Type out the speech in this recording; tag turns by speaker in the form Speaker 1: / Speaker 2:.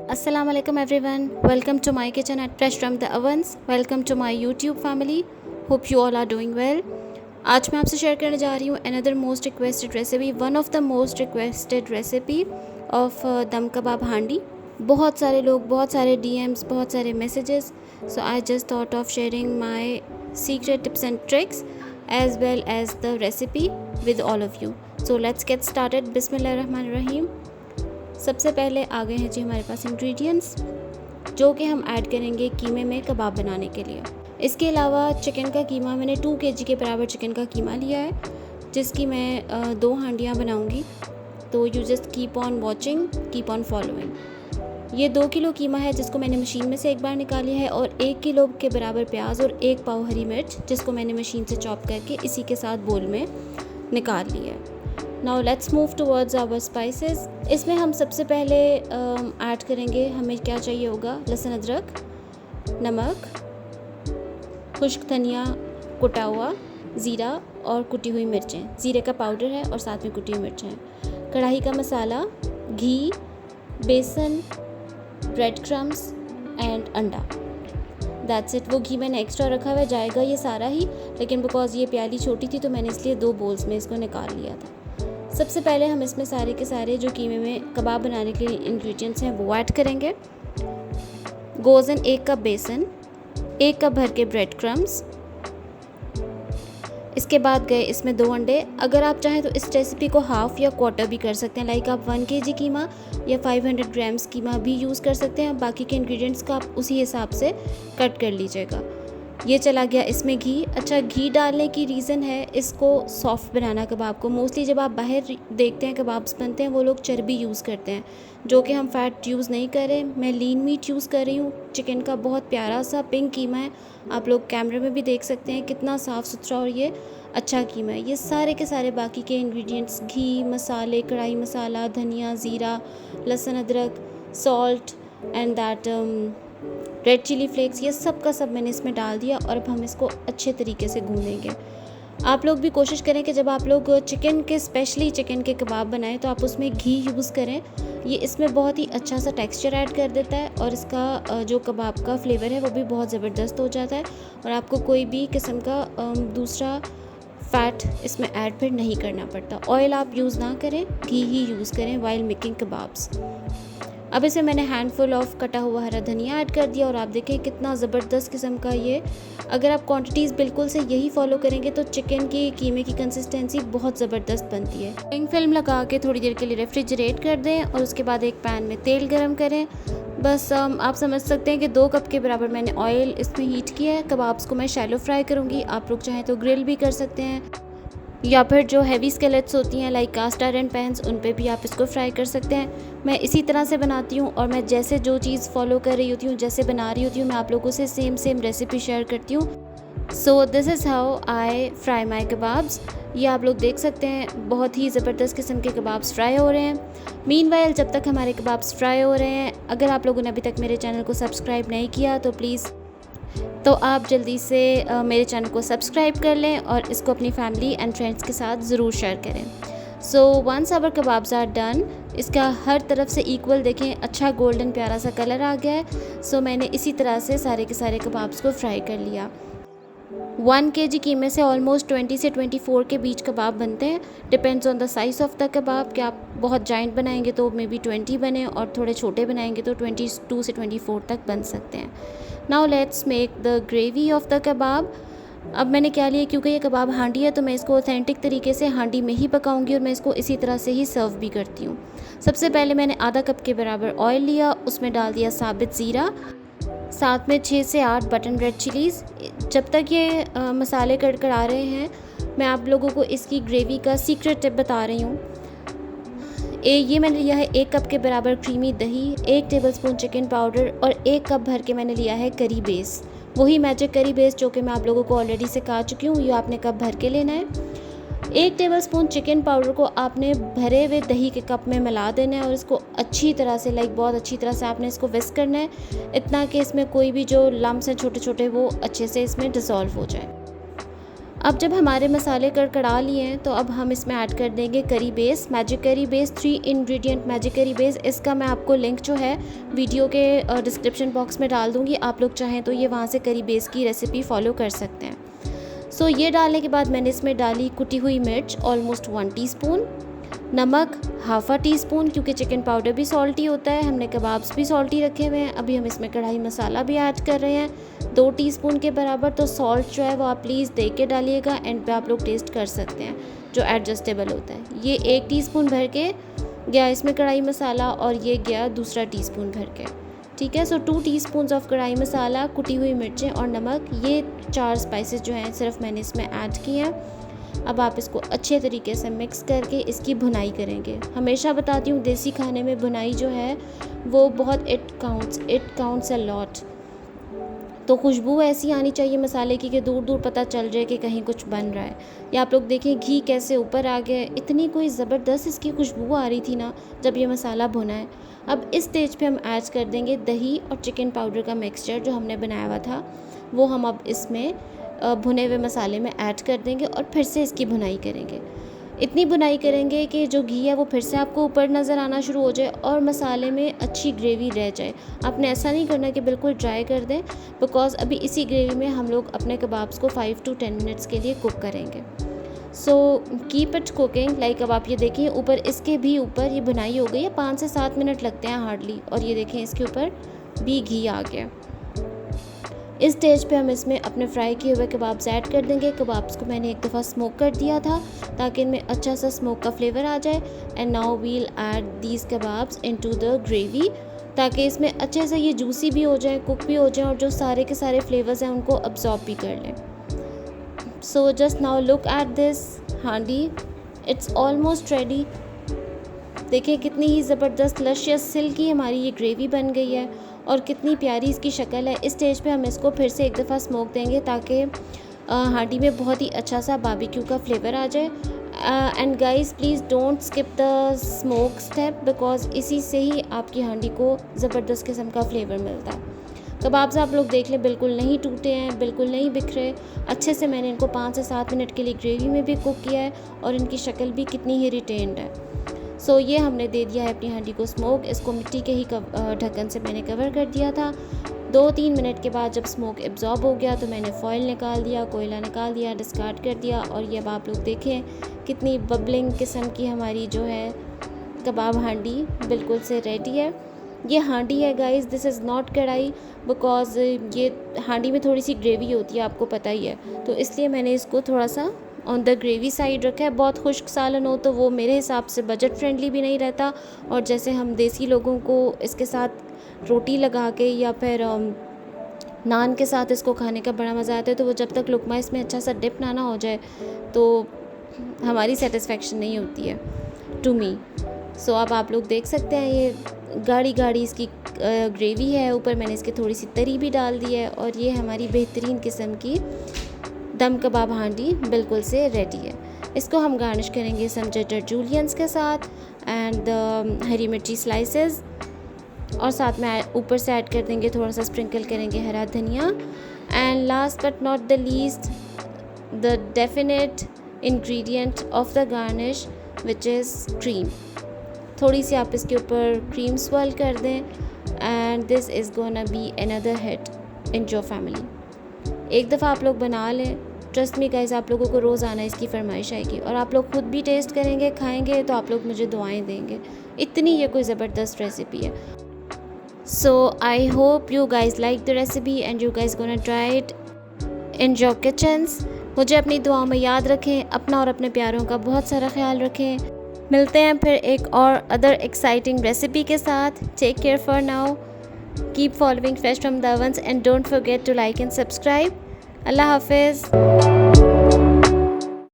Speaker 1: Assalamu alaikum everyone. Welcome to my kitchen at Fresh from the Ovens. Welcome to my YouTube family. Hope you all are doing well. आज मैं आपसे share करने जा रही हूँ another most requested recipe, one of the most requested recipe of दम कबाब हांडी. बहुत सारे लोग, बहुत सारे DMs, बहुत सारे messages. So I just thought of sharing my secret tips and tricks as well as the recipe with all of you. So let's get started. बिस्मिल्लाहिर्रहमानिर्रहीम. सबसे पहले आ गए हैं जी हमारे पास इंग्रेडिएंट्स जो कि हम ऐड करेंगे कीमे में कबाब बनाने के लिए. इसके अलावा चिकन का कीमा, मैंने 2 kg के बराबर चिकन का कीमा लिया है जिसकी मैं 2 हांडियाँ बनाऊंगी. तो you just keep on watching, keep on following. ये 2 किलो कीमा है जिसको मैंने मशीन में से एक बार निकाली है, और 1 किलो के बराबर प्याज और 1 पाव हरी मिर्च जिसको मैंने मशीन से चॉप करके इसी के साथ बोल में निकाल लिया है. Now let's move towards our spices. इसमें हम सबसे पहले ऐड करेंगे, हमें क्या चाहिए होगा, लहसुन अदरक, नमक, खुश्क धनिया कुटा हुआ, ज़ीरा और कुटी हुई मिर्चें. ज़ीरे का पाउडर है और साथ में कुटी हुई मिर्चें हैं. कढ़ाई का मसाला, घी, बेसन, ब्रेड क्रम्स एंड अंडा. That's it. वो घी मैंने एक्स्ट्रा रखा हुआ जाएगा ये सारा ही, लेकिन बिकॉज ये प्याली छोटी थी तो मैंने इसलिए 2 बोल्स में इसको निकाल लिया था. सबसे पहले हम इसमें सारे के सारे जो कीमे में कबाब बनाने के लिए इंग्रेडिएंट्स हैं वो ऐड करेंगे. गोज़ इन 1 कप बेसन, 1 कप भर के ब्रेड क्रम्स. इसके बाद गए इसमें 2 अंडे. अगर आप चाहें तो इस रेसिपी को हाफ़ या क्वार्टर भी कर सकते हैं, लाइक आप 1 kg कीमा या 500 ग्राम्स कीमा भी यूज़ कर सकते हैं. बाकी के इंग्रेडिएंट्स को आप उसी हिसाब से कट कर लीजिएगा. ये चला गया इसमें घी. अच्छा, घी डालने की रीज़न है इसको सॉफ्ट बनाना कबाब को. मोस्टली जब आप बाहर देखते हैं कबाब्स बनते हैं वो लोग चर्बी यूज़ करते हैं, जो कि हम फ़ैट यूज़ नहीं कर रहे. मैं लीन मीट यूज़ कर रही हूँ. चिकन का बहुत प्यारा सा पिंक कीमा है, आप लोग कैमरे में भी देख सकते हैं कितना साफ़ सुथरा और ये अच्छा कीमा है. ये सारे के सारे बाकी के इंग्रेडिएंट्स, घी, मसाले, कढ़ाई मसाला, धनिया, ज़ीरा, लहसुन अदरक, salt and that red chilli flakes, ये सब का सब मैंने इसमें डाल दिया. और अब हम इसको अच्छे तरीके से भूनेंगे. आप लोग भी कोशिश करें कि जब आप लोग चिकन के, स्पेशली चिकन के कबाब बनाएं तो आप उसमें घी यूज़ करें. ये इसमें बहुत ही अच्छा सा टेक्सचर ऐड कर देता है और इसका जो कबाब का फ्लेवर है वो भी बहुत ज़बरदस्त हो जाता है, और आपको कोई भी किस्म का दूसरा फ़ैट इसमें ऐड फिर नहीं करना पड़ता. ऑयल आप यूज़ ना करें, घी ही यूज़ करें वाइल मेकिंग कबाब्स. अब इसे मैंने हैंडफुल ऑफ कटा हुआ हरा धनिया ऐड कर दिया, और आप देखें कितना ज़बरदस्त किस्म का ये, अगर आप क्वांटिटीज़ बिल्कुल से यही फॉलो करेंगे तो चिकन की कीमे की कंसिस्टेंसी बहुत ज़बरदस्त बनती है. फ्राइंग फिल्म लगा के थोड़ी देर के लिए रेफ्रिजरेट कर दें, और उसके बाद एक पैन में तेल गरम करें. बस आप समझ सकते हैं कि 2 कप के बराबर मैंने ऑयल इसमें हीट किया है. कबाब्स को मैं शैलो फ्राई करूँगी. आप लोग चाहें तो ग्रिल भी कर सकते हैं, या फिर जो हैवी स्केलेट्स होती हैं लाइक कास्ट आयरन पैन्स, उन पे भी आप इसको फ्राई कर सकते हैं. मैं इसी तरह से बनाती हूँ, और मैं जैसे जो चीज़ फॉलो कर रही होती हूँ, जैसे बना रही होती हूँ, मैं आप लोगों से सेम रेसिपी शेयर करती हूँ. So this is how I fry my kebabs. ये आप लोग देख सकते हैं बहुत ही ज़बरदस्त किस्म के कबाब्स फ्राई हो रहे हैं. मीनवाइल जब तक हमारे कबाब्स फ्राई हो रहे हैं, अगर आप लोगों ने अभी तक मेरे चैनल को सब्सक्राइब नहीं किया तो आप जल्दी से मेरे चैनल को सब्सक्राइब कर लें और इसको अपनी फैमिली एंड फ्रेंड्स के साथ ज़रूर शेयर करें. So once our kebabs are done, इसका हर तरफ से इक्वल देखें अच्छा गोल्डन प्यारा सा कलर आ गया है. सो मैंने इसी तरह से सारे के सारे कबाब्स को फ्राई कर लिया. 1 kg कीमे से ऑलमोस्ट 20 से 24 के बीच कबाब बनते हैं. Depends on the size of the kebab, कि आप बहुत जाइंट बनाएंगे तो मे बी 20 बने, और थोड़े छोटे बनाएंगे तो 22 से 24 तक बन सकते हैं. Now let's make the gravy of the kebab. अब मैंने क्या लिया, क्योंकि ये कबाब हांडी है तो मैं इसको ऑथेंटिक तरीके से हांडी में ही पकाऊंगी, और मैं इसको इसी तरह से ही सर्व भी करती हूँ. सबसे पहले मैंने आधा कप के बराबर ऑयल लिया, उसमें डाल दिया साबित ज़ीरा, साथ में 6 से 8 बटन रेड चिलीज़. जब तक ये मसाले कड़कड़ा रहे हैं, मैं आप लोगों को इसकी ग्रेवी का सीक्रेट टिप बता रही हूँ. ये मैंने लिया है 1 कप के बराबर क्रीमी दही, 1 टेबलस्पून चिकन पाउडर, और 1 कप भर के मैंने लिया है करी बेस. वही मैजिक करी बेस जो कि मैं आप लोगों को ऑलरेडी सिखा चुकी हूँ. ये आपने कप भर के लेना है. 1 टेबलस्पून चिकन पाउडर को आपने भरे हुए दही के कप में मिला देना है, और इसको अच्छी तरह से, लाइक बहुत अच्छी तरह से आपने इसको विस्क करना है, इतना कि इसमें कोई भी जो लम्स हैं छोटे छोटे वो अच्छे से इसमें डिसॉल्व हो जाए. अब जब हमारे मसाले कड़कड़ा लिए हैं तो अब हम इसमें ऐड कर देंगे करी बेस, मैजिक करी बेस, 3 इंग्रेडिएंट मैजिक करी बेस। इसका मैं आपको लिंक जो है वीडियो के डिस्क्रिप्शन बॉक्स में डाल दूँगी, आप लोग चाहें तो ये वहाँ से करी बेस की रेसिपी फॉलो कर सकते हैं। सो ये डालने के बाद मैंने इसमें डाली कुटी हुई मिर्च ऑलमोस्ट 1 टीस्पून, नमक हाफ़ टी स्पून, क्योंकि चिकन पाउडर भी सॉल्टी होता है, हमने कबाब्स भी सॉल्टी रखे हुए हैं। अभी हम इसमें कढ़ाई मसाला भी ऐड कर रहे हैं 2 टीस्पून के बराबर। तो सॉल्ट जो है वो आप प्लीज़ देख के डालिएगा, एंड पे आप लोग टेस्ट कर सकते हैं जो एडजस्टेबल होता है। ये 1 टीस्पून भर के गया इसमें कढ़ाई मसाला, और ये गया दूसरा टीस्पून भर के, ठीक है। सो 2 टीस्पून ऑफ कढ़ाई मसाला, कुटी हुई मिर्चें और नमक, ये 4 स्पाइसेस जो हैं सिर्फ मैंने इसमें ऐड किए हैं। अब आप इसको अच्छे तरीके से मिक्स करके इसकी भुनाई करेंगे। हमेशा बताती हूँ देसी खाने में भुनाई जो है वो बहुत इट काउंट्स अ लॉट। तो खुशबू ऐसी आनी चाहिए मसाले की कि दूर दूर पता चल जाए कि कहीं कुछ बन रहा है। या आप लोग देखें घी कैसे ऊपर आ गया, इतनी कोई ज़बरदस्त इसकी खुशबू आ रही थी ना जब ये मसाला भुना है। अब इस स्टेज पे हम ऐड कर देंगे दही और चिकन पाउडर का मिक्सचर जो हमने बनाया हुआ था, वो हम अब इसमें भुने हुए मसाले में ऐड कर देंगे और फिर से इसकी भुनाई करेंगे। इतनी भुनाई करेंगे कि जो घी है वो फिर से आपको ऊपर नज़र आना शुरू हो जाए और मसाले में अच्छी ग्रेवी रह जाए। आपने ऐसा नहीं करना कि बिल्कुल ड्राई कर दें, बिकॉज़ अभी इसी ग्रेवी में हम लोग अपने कबाब्स को 5 to 10 मिनट्स के लिए कुक करेंगे। So keep it cooking like. अब आप ये देखिए ऊपर इसके भी ऊपर ये भुनाई हो गई है, 5 से 7 मिनट लगते हैं हार्डली, और ये देखें इसके ऊपर भी घी आ गया। इस स्टेज पे हम इसमें अपने फ्राई किए हुए कबाब्स ऐड कर देंगे। कबाब्स को मैंने एक दफ़ा स्मोक कर दिया था ताकि इनमें अच्छा सा स्मोक का फ्लेवर आ जाए। And now we'll add these kebabs into the gravy, ताकि इसमें अच्छे से ये जूसी भी हो जाए, कुक भी हो जाए, और जो सारे के सारे फ्लेवर्स हैं उनको अब्जॉर्ब भी कर लें। So just now look at this हांडी, इट्स ऑलमोस्ट रेडी। देखिए कितनी ही ज़बरदस्त लशियस सिल्की हमारी ये ग्रेवी बन गई है और कितनी प्यारी इसकी शक्ल है। इस स्टेज पे हम इसको फिर से एक दफ़ा स्मोक देंगे ताकि हांडी में बहुत ही अच्छा सा बारबेक्यू का फ्लेवर आ जाए। And guys please don't skip the smoke step, because इसी से ही आपकी हांडी को ज़बरदस्त किस्म का फ्लेवर मिलता है। कबाब्स आप लोग देख लें बिल्कुल नहीं टूटे हैं, बिल्कुल नहीं बिखरे, अच्छे से मैंने इनको 5 से 7 मिनट के लिए ग्रेवी में भी कुक किया है और इनकी शक्ल भी कितनी ही रिटेन्ड है। सो ये हमने दे दिया है अपनी हांडी को स्मोक। इसको मिट्टी के ही ढक्कन से मैंने कवर कर दिया था। 2-3 मिनट के बाद जब स्मोक एब्जॉर्ब हो गया तो मैंने फॉइल निकाल दिया, कोयला निकाल दिया, डिस्कार्ड कर दिया, और ये अब आप लोग देखें कितनी बबलिंग किस्म की हमारी जो है कबाब हांडी बिल्कुल से रेडी है। ये हांडी है गाइस, दिस इज़ नॉट कढ़ाई, बिकॉज़ ये हांडी में थोड़ी सी ग्रेवी होती है, आपको पता ही है, तो इसलिए मैंने इसको थोड़ा सा ऑन द ग्रेवी साइड रखा है। बहुत खुश्क सालन हो तो वो मेरे हिसाब से बजट फ्रेंडली भी नहीं रहता, और जैसे हम देसी लोगों को इसके साथ रोटी लगा के या फिर नान के साथ इसको खाने का बड़ा मज़ा आता है, तो वो जब तक लुकमा इसमें अच्छा सा डिप ना हो जाए तो हमारी सेटिस्फेक्शन नहीं होती है टू मी। सो अब आप लोग देख सकते हैं ये गाढ़ी गाढ़ी इसकी ग्रेवी है, ऊपर मैंने इसकी थोड़ी सी तरी भी डाल दी है, और ये हमारी बेहतरीन किस्म की दम कबाब हांडी बिल्कुल से रेडी है। इसको हम गार्निश करेंगे सम चटर जूलियंस के साथ एंड हरी मिर्ची स्लाइसेस, और साथ में ऊपर से ऐड कर देंगे, थोड़ा सा स्प्रिंकल करेंगे हरा धनिया। And last but not the least, the definite ingredient of the garnish which is cream. थोड़ी सी आप इसके ऊपर क्रीम स्वर्ल कर दें, and this is gonna be another hit in your family. एक दफ़ा आप लोग बना लें, ट्रस्ट मी गाइस, आप लोगों को रोज़ाना इसकी फरमाइश आएगी, और आप लोग खुद भी टेस्ट करेंगे, खाएंगे, तो आप लोग मुझे दुआएं देंगे। इतनी ये कोई ज़बरदस्त रेसिपी है। So I hope you guys like the recipe and you guys gonna try it in your kitchens. मुझे अपनी दुआओं में याद रखें, अपना और अपने प्यारों का बहुत सारा ख्याल रखें। मिलते हैं फिर एक और अदर एक्साइटिंग रेसिपी के साथ। Take care for now, keep following fresh from the ovens, and don't forget to like and subscribe. अल्लाह हाफिज़।